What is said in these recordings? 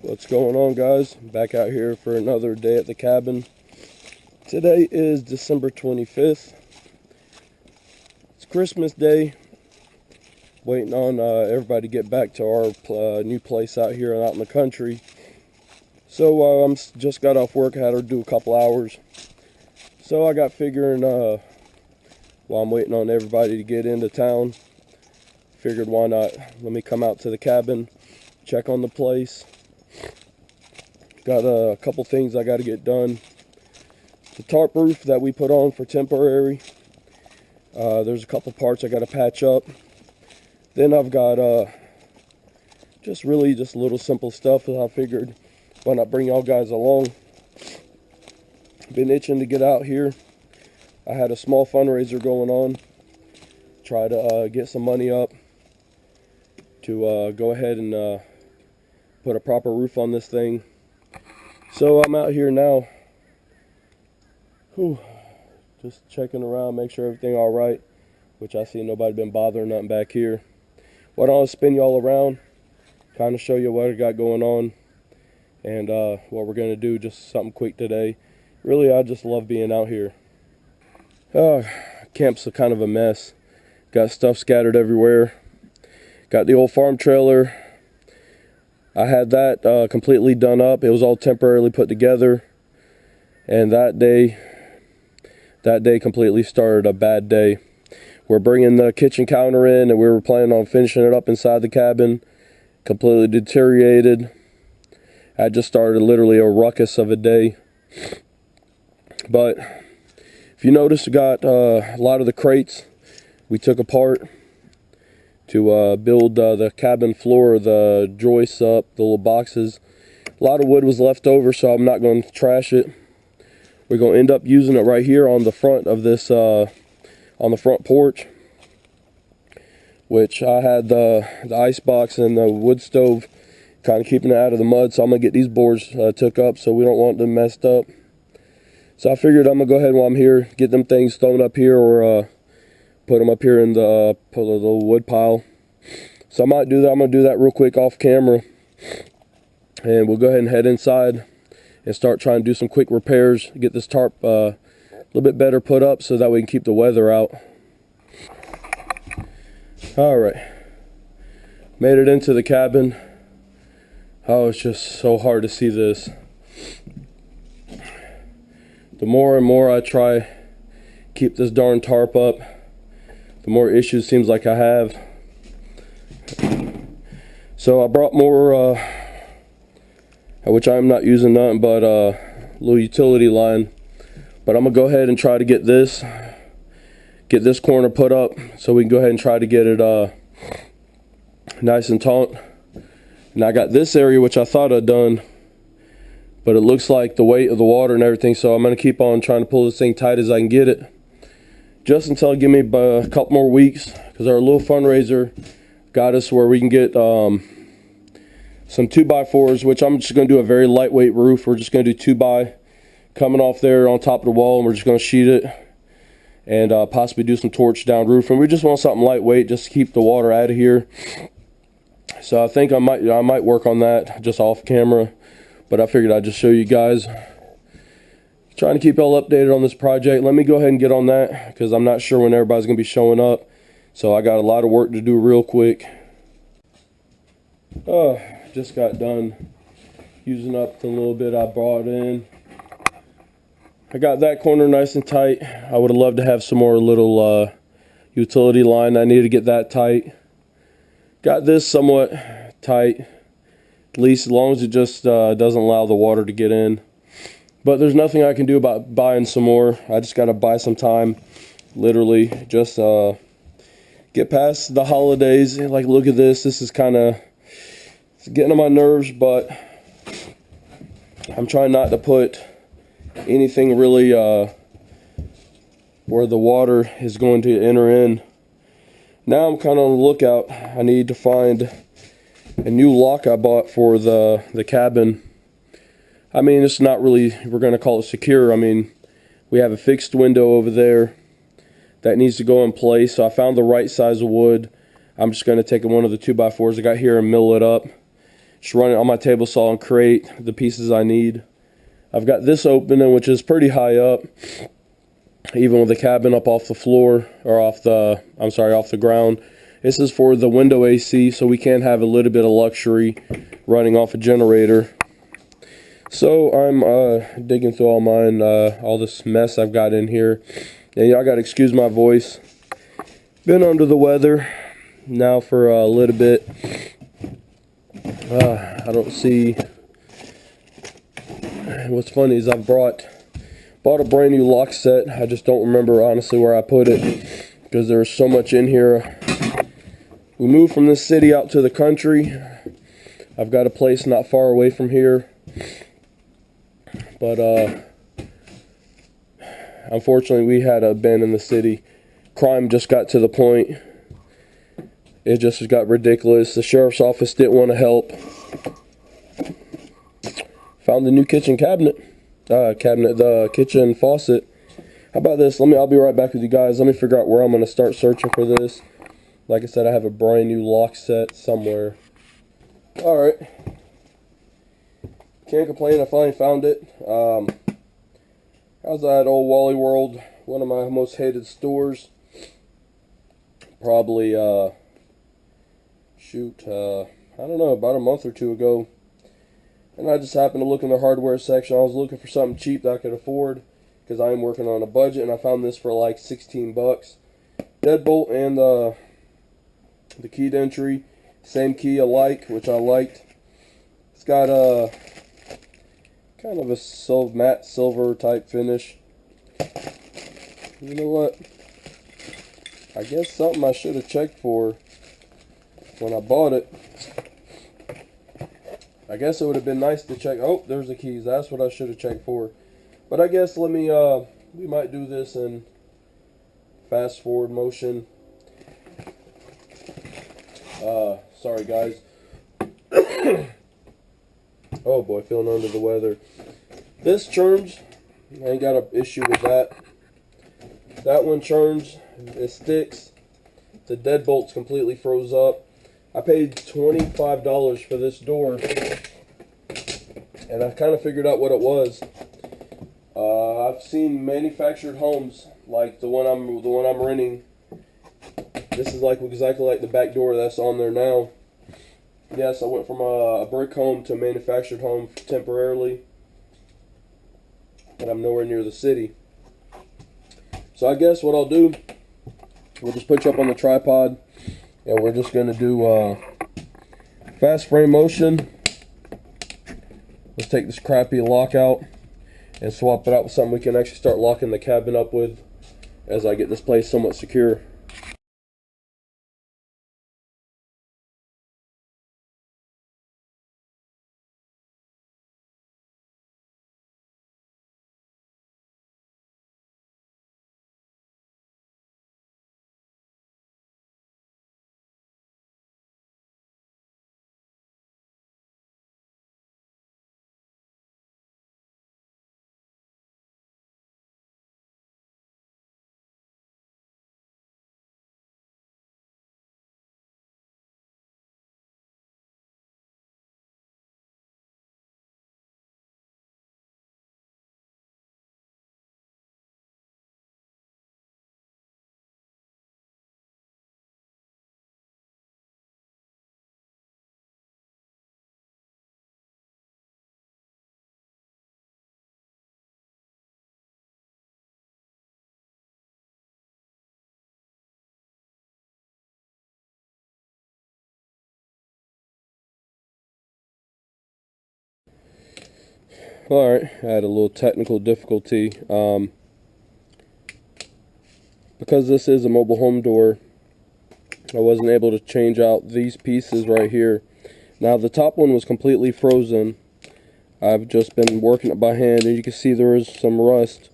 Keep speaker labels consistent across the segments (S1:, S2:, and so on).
S1: What's going on, guys? Back out here for another day at the cabin. Today is December 25th. It's Christmas Day. Waiting on everybody to get back to our new place out here and out in the country. So I'm just got off work. Had to do a couple hours. So I got figuring while I'm waiting on everybody to get into town, figured why not let me come out to the cabin, check on the place. Got a couple things I got to get done. The tarp roof that we put on for temporary, there's a couple parts I got to patch up. Then I've got just little simple stuff that I figured why not bring y'all guys along. Been itching to get out here. I had a small fundraiser going on. Try to get some money up to go ahead and put a proper roof on this thing. So I'm out here now. Just checking around, make sure everything all right. Which I see nobody been bothering nothing back here. Why don't I spin y'all around, kind of show you what I got going on, and what we're gonna do. Just something quick today. Really, I just love being out here. Camp's kind of a mess. Got stuff scattered everywhere. Got the old farm trailer. I had that completely done up. It was all temporarily put together. And that day completely started a bad day. We're bringing the kitchen counter in, and we were planning on finishing it up inside the cabin. Completely deteriorated. I just started literally a ruckus of a day. But if you notice, we got a lot of the crates we took apart to build the cabin floor, the joists up, the little boxes. A lot of wood was left over, so I'm not going to trash it. We're going to end up using it right here on the front of this, on the front porch, which I had the ice box and the wood stove kind of keeping it out of the mud, so I'm going to get these boards took up so we don't want them messed up. So I figured I'm going to go ahead while I'm here, get them things thrown up here, or put them up here in the little wood pile. So I might do that. I'm going to do that real quick off camera. And we'll go ahead and head inside and start trying to do some quick repairs. Get this tarp a little bit better put up so that we can keep the weather out. Alright. Made it into the cabin. Oh, it's just so hard to see this. The more and more I try keep this darn tarp up, the more issues seems like I have. So I brought more, which I'm not using nothing but a little utility line. But I'm gonna go ahead and try to get this corner put up so we can go ahead and try to get it nice and taut. And I got this area which I thought I'd done, but it looks like the weight of the water and everything, so I'm gonna keep on trying to pull this thing tight as I can get it. Just until give me a couple more weeks, because our little fundraiser got us where we can get some 2x4s, which I'm just going to do a very lightweight roof. We're just going to do 2x coming off there on top of the wall, and we're just going to sheet it and possibly do some torch down roof. And we just want something lightweight just to keep the water out of here. So I think I might work on that just off camera, but I figured I'd just show you guys. Trying to keep y'all updated on this project. Let me go ahead and get on that, because I'm not sure when everybody's going to be showing up. So I got a lot of work to do real quick. Just got done using up the little bit I brought in. I got that corner nice and tight. I would have loved to have some more little utility line. I need to get that tight. Got this somewhat tight, at least as long as it just doesn't allow the water to get in. But there's nothing I can do about buying some more. I just got to buy some time, literally, just get past the holidays. Like, look at this. This is kind of getting on my nerves, but I'm trying not to put anything really where the water is going to enter in. Now I'm kind of on the lookout. I need to find a new lock I bought for the cabin. I mean, it's not really, we're going to call it secure. I mean, we have a fixed window over there that needs to go in place. So I found the right size of wood. I'm just going to take one of the 2x4s I got here and mill it up. just run it on my table saw and create the pieces I need. I've got this opening, which is pretty high up, even with the cabin up off the floor, or off the ground. This is for the window AC, so we can have a little bit of luxury running off a generator. So I'm digging through all mine, all this mess I've got in here. And y'all gotta excuse my voice. Been under the weather now for a little bit. I don't see. What's funny is I bought a brand new lock set. I just don't remember honestly where I put it because there's so much in here. We moved from this city out to the country. I've got a place not far away from here, but unfortunately we had been in the city. Crime just got to the point. It just got ridiculous. The sheriff's office didn't want to help. Found the new kitchen cabinet. The kitchen faucet. How about this? I'll be right back with you guys. Let me figure out where I'm going to start searching for this. Like I said, I have a brand new lock set somewhere. Alright. Can't complain, I finally found it. How's that old Wally World? One of my most hated stores. Probably, I don't know, about a month or two ago. And I just happened to look in the hardware section. I was looking for something cheap that I could afford, because I am working on a budget, and I found this for like 16 bucks. Deadbolt and the keyed entry, same key alike, which I liked. It's got a kind of a matte silver type finish. You know what? I guess something I should have checked for when I bought it. I guess it would have been nice to check. Oh, there's the keys. That's what I should have checked for. But I guess we might do this in fast forward motion. Sorry guys. Oh boy, feeling under the weather. This churns. I ain't got an issue with that. That one churns. It sticks. The deadbolt's completely froze up. I paid $25 for this door, and I kind of figured out what it was. I've seen manufactured homes like the one I'm renting. This is like exactly like the back door that's on there now. Yes, I went from a brick home to a manufactured home temporarily, but I'm nowhere near the city. So I guess what I'll do, we'll just put you up on the tripod, and we're just going to do fast frame motion. Let's take this crappy lock out and swap it out with something we can actually start locking the cabin up with as I get this place somewhat secure. Alright, I had a little technical difficulty. Because this is a mobile home door, I wasn't able to change out these pieces right here. Now the top one was completely frozen. I've just been working it by hand, and you can see there is some rust.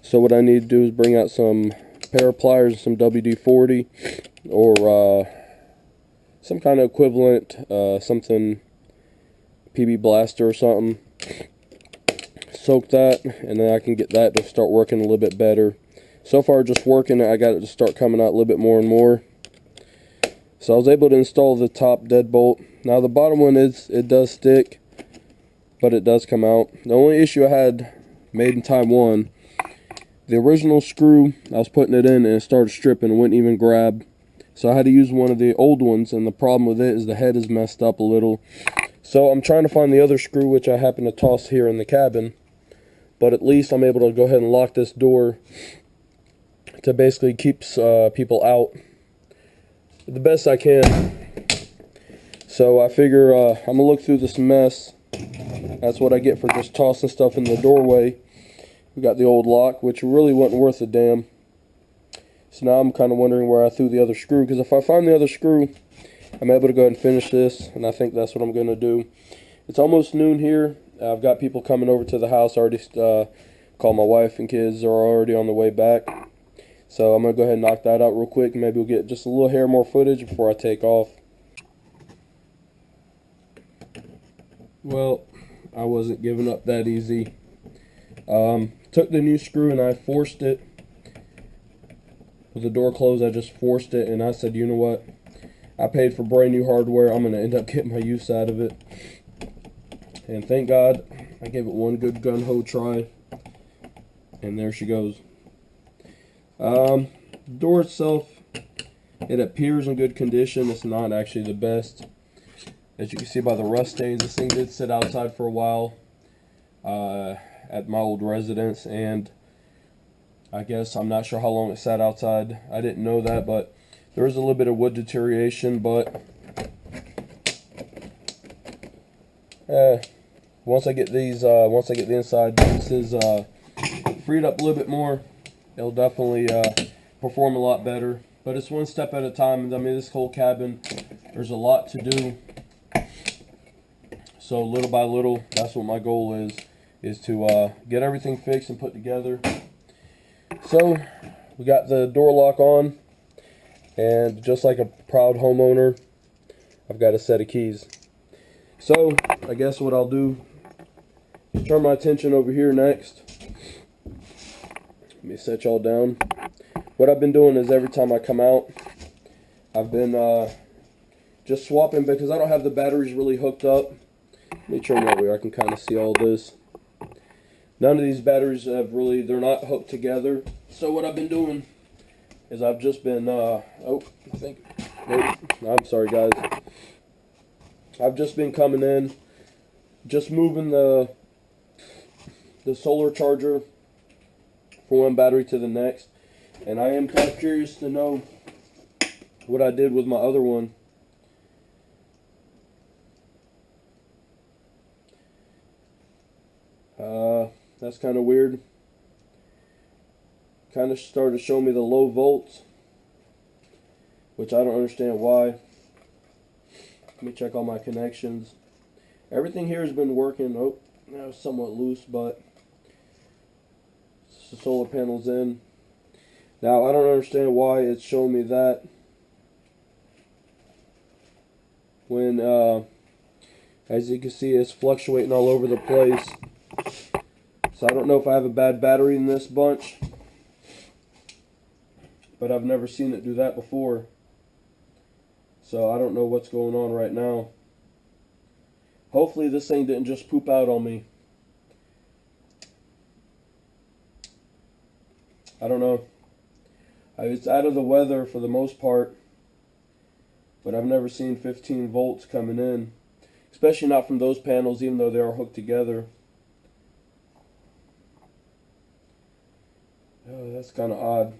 S1: So what I need to do is bring out some pair of pliers and some WD-40 or some kind of equivalent, something PB Blaster or something. Soak that, and then I can get that to start working a little bit better. So far just working it, I got it to start coming out a little bit more and more. So I was able to install the top deadbolt. Now the bottom one it does stick, but it does come out. The only issue I had, made in Taiwan, the original screw, I was putting it in and it started stripping and wouldn't even grab. So I had to use one of the old ones, and the problem with it is the head is messed up a little. So I'm trying to find the other screw, which I happen to toss here in the cabin. But at least I'm able to go ahead and lock this door to basically keep people out the best I can. So I figure I'm going to look through this mess. That's what I get for just tossing stuff in the doorway. We got the old lock, which really wasn't worth a damn. So now I'm kind of wondering where I threw the other screw, because if I find the other screw, I'm able to go ahead and finish this, and I think that's what I'm going to do. It's almost noon here. I've got people coming over to the house. I already called my wife, and kids are already on the way back. So I'm going to go ahead and knock that out real quick, and maybe we'll get just a little hair more footage before I take off. Well, I wasn't giving up that easy. Took the new screw and I forced it. With the door closed, I just forced it, and I said, you know what? I paid for brand new hardware. I'm going to end up getting my use out of it. And thank God I gave it one good gun-ho try. And there she goes. The door itself, it appears in good condition. It's not actually the best. As you can see by the rust stains, this thing did sit outside for a while at my old residence, and I guess I'm not sure how long it sat outside. I didn't know that, but there is a little bit of wood deterioration. But once I get the inside pieces freed up a little bit more, it'll definitely perform a lot better. But it's one step at a time. I mean, this whole cabin, there's a lot to do. So little by little, that's what my goal is to get everything fixed and put together. So we got the door lock on, and just like a proud homeowner, I've got a set of keys. So I guess what I'll do is turn my attention over here next. Let me set y'all down. What I've been doing is every time I come out, I've been just swapping, because I don't have the batteries really hooked up. Let me turn that way I can kind of see all this. None of these batteries have really, they're not hooked together. So what I've been doing is I've just been, I'm sorry guys. I've just been coming in, just moving the solar charger from one battery to the next. And I am kind of curious to know what I did with my other one. That's kind of weird. Kind of started to show me the low volts, which I don't understand why. Let me check all my connections. Everything here has been working. Oh, that was somewhat loose, but the solar panel's in. Now, I don't understand why it's showing me that when, as you can see, it's fluctuating all over the place. So I don't know if I have a bad battery in this bunch, but I've never seen it do that before. So I don't know what's going on right now. Hopefully this thing didn't just poop out on me. I don't know. It's out of the weather for the most part, but I've never seen 15 volts coming in, especially not from those panels, even though they are hooked together. Oh, that's kind of odd.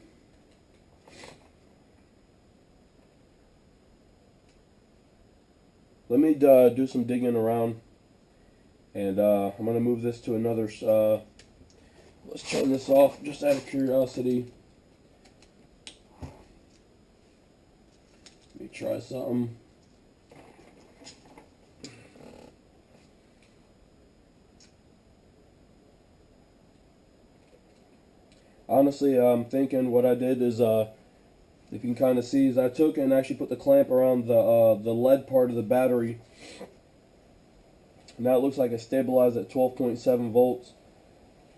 S1: Let me do some digging around, and I'm going to move this to another, let's turn this off just out of curiosity. Let me try something. Honestly, I'm thinking what I did is, if you can kind of see, is I took and actually put the clamp around the lead part of the battery. Now it looks like it's stabilized at 12.7 volts.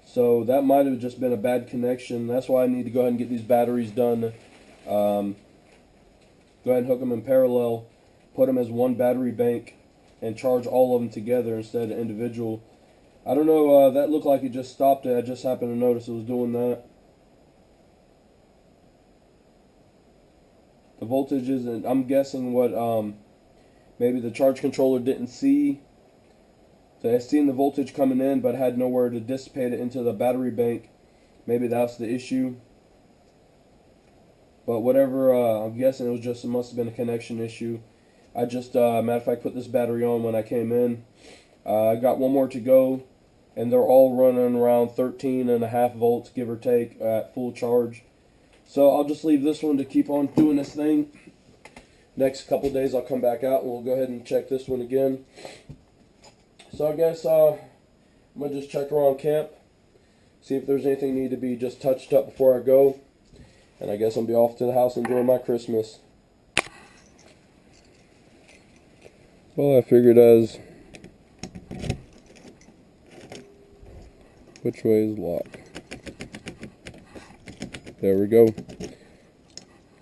S1: So that might have just been a bad connection. That's why I need to go ahead and get these batteries done go ahead and hook them in parallel, put them as one battery bank, and charge all of them together instead of individual. I don't know, that looked like it just stopped it. I just happened to notice it was doing that. The voltages, and I'm guessing what maybe the charge controller didn't see. So I seen the voltage coming in, but had nowhere to dissipate it into the battery bank. Maybe that's the issue. But whatever, I'm guessing it must have been a connection issue. I just, matter of fact, put this battery on when I came in. I got one more to go, and they're all running around 13.5 volts, give or take, at full charge. So I'll just leave this one to keep on doing this thing. Next couple days I'll come back out and we'll go ahead and check this one again. So I guess I'm going to just check around camp, see if there's anything need to be just touched up before I go. And I guess I'll be off to the house enjoying my Christmas. Well, I figured as which way is lock? There we go.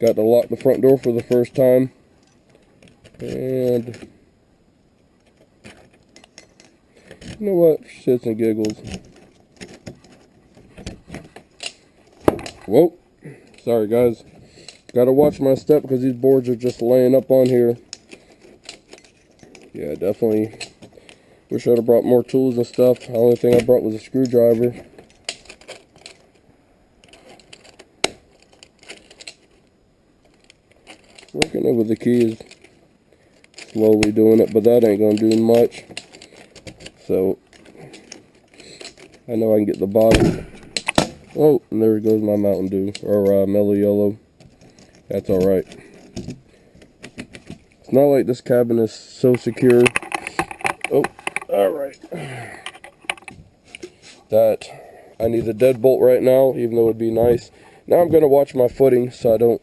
S1: Got to lock the front door for the first time. And you know what? Shits and giggles. Whoa. Sorry guys. Gotta watch my step because these boards are just laying up on here. Yeah, definitely wish I'd have brought more tools and stuff. The only thing I brought was a screwdriver. Working it with the keys. Slowly doing it, but that ain't gonna do much. So I know I can get the bottom. Oh, and there goes my Mountain Dew, or Mellow Yellow. That's alright. It's not like this cabin is so secure. Oh, alright. That I need a deadbolt right now, even though it would be nice. Now I'm going to watch my footing so I don't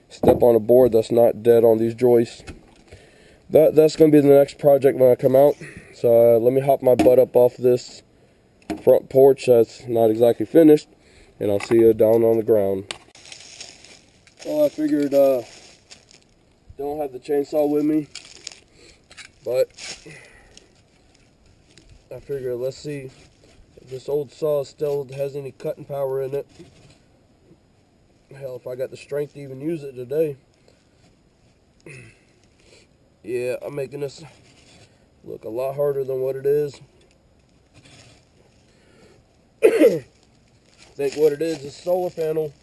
S1: step on a board that's not dead on these joists. That's going to be the next project when I come out. So let me hop my butt up off this front porch that's not exactly finished, and I'll see you down on the ground. Well, I figured don't have the chainsaw with me, but I figured let's see if this old saw still has any cutting power in it. Hell, if I got the strength to even use it today. Yeah, I'm making this look a lot harder than what it is. I think what it is solar panel.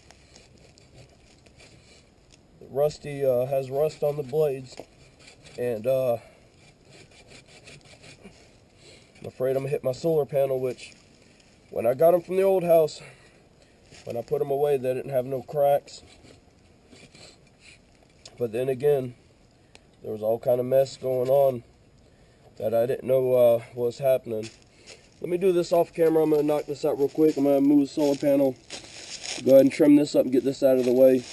S1: Rusty has rust on the blades, and I'm afraid I'm gonna hit my solar panel, which when I got them from the old house, when I put them away, they didn't have no cracks. But then again, there was all kind of mess going on that I didn't know was happening. Let me do this off camera. I'm going to knock this out real quick. I'm going to move the solar panel. Go ahead and trim this up and get this out of the way.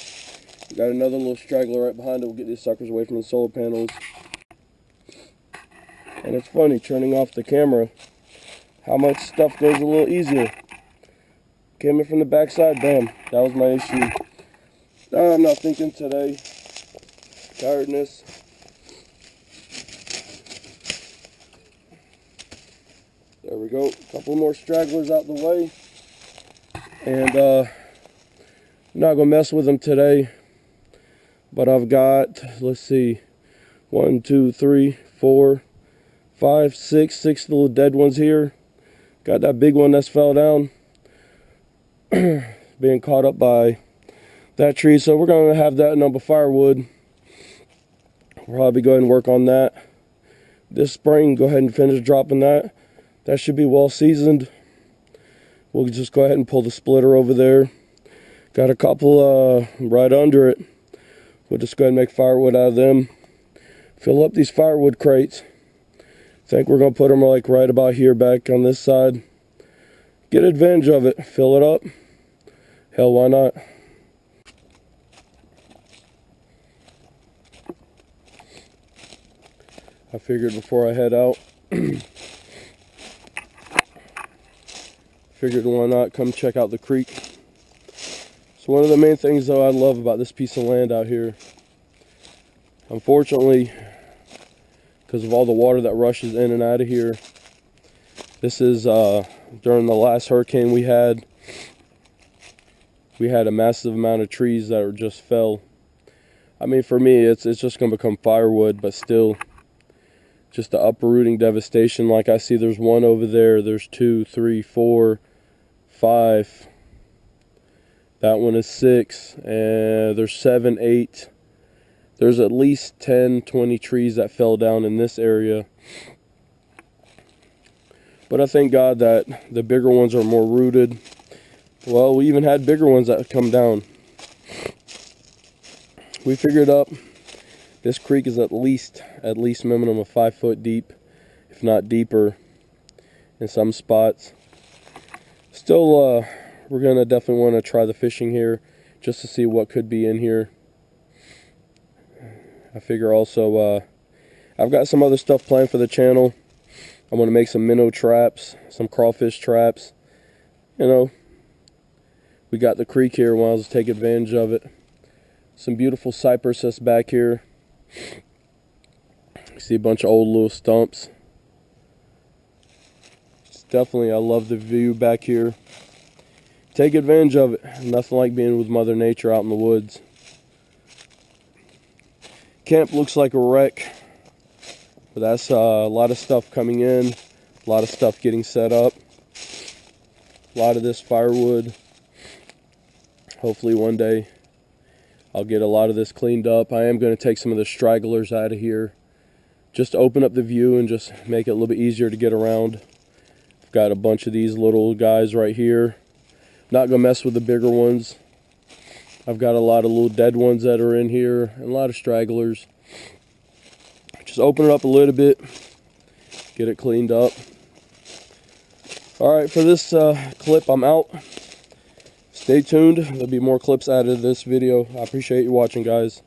S1: Got another little straggler right behind it. We'll get these suckers away from the solar panels. And it's funny, turning off the camera, how much stuff goes a little easier. Came in from the backside, bam. That was my issue. I'm not thinking today. Tiredness. There we go. A couple more stragglers out the way. And I'm not going to mess with them today. But I've got, let's see, 1, 2, 3, 4, 5, 6 little dead ones here. Got that big one that's fell down. Being caught up by that tree. So we're going to have that number firewood. We'll probably go ahead and work on that this spring. Go ahead and finish dropping that. That should be well seasoned. We'll just go ahead and pull the splitter over there. Got a couple right under it. We'll just go ahead and make firewood out of them. Fill up these firewood crates. I think we're going to put them like right about here back on this side. Get advantage of it. Fill it up. Hell, why not? I figured before I head out, figured why not come check out the creek. So one of the main things though I love about this piece of land out here Unfortunately, because of all the water that rushes in and out of here, this is during the last hurricane we had a massive amount of trees that were just fell. I mean, for me, it's just going to become firewood, but still, just the uprooting devastation. Like I see there's one over there, there's 2, 3, 4, 5. That one is 6, and there's 7, 8. There's at least 10, 20 trees that fell down in this area. But I thank God that the bigger ones are more rooted. Well, we even had bigger ones that come down. We figured up this creek is at least minimum of 5 foot deep, if not deeper in some spots. Still, we're gonna definitely want to try the fishing here just to see what could be in here. I figure also, I've got some other stuff planned for the channel. I'm gonna make some minnow traps, some crawfish traps. You know, we got the creek here, why don't take advantage of it. Some beautiful cypresses back here. You see a bunch of old little stumps. It's definitely, I love the view back here. Take advantage of it. Nothing like being with Mother Nature out in the woods. Camp looks like a wreck, but that's a lot of stuff coming in, a lot of stuff getting set up, a lot of this firewood. Hopefully one day I'll get a lot of this cleaned up. I am going to take some of the stragglers out of here just to open up the view and just make it a little bit easier to get around. I've got a bunch of these little guys right here. Not going to mess with the bigger ones. I've got a lot of little dead ones that are in here and a lot of stragglers. Just open it up a little bit, get it cleaned up. Alright, for this clip, I'm out. Stay tuned. There'll be more clips added to this video. I appreciate you watching, guys.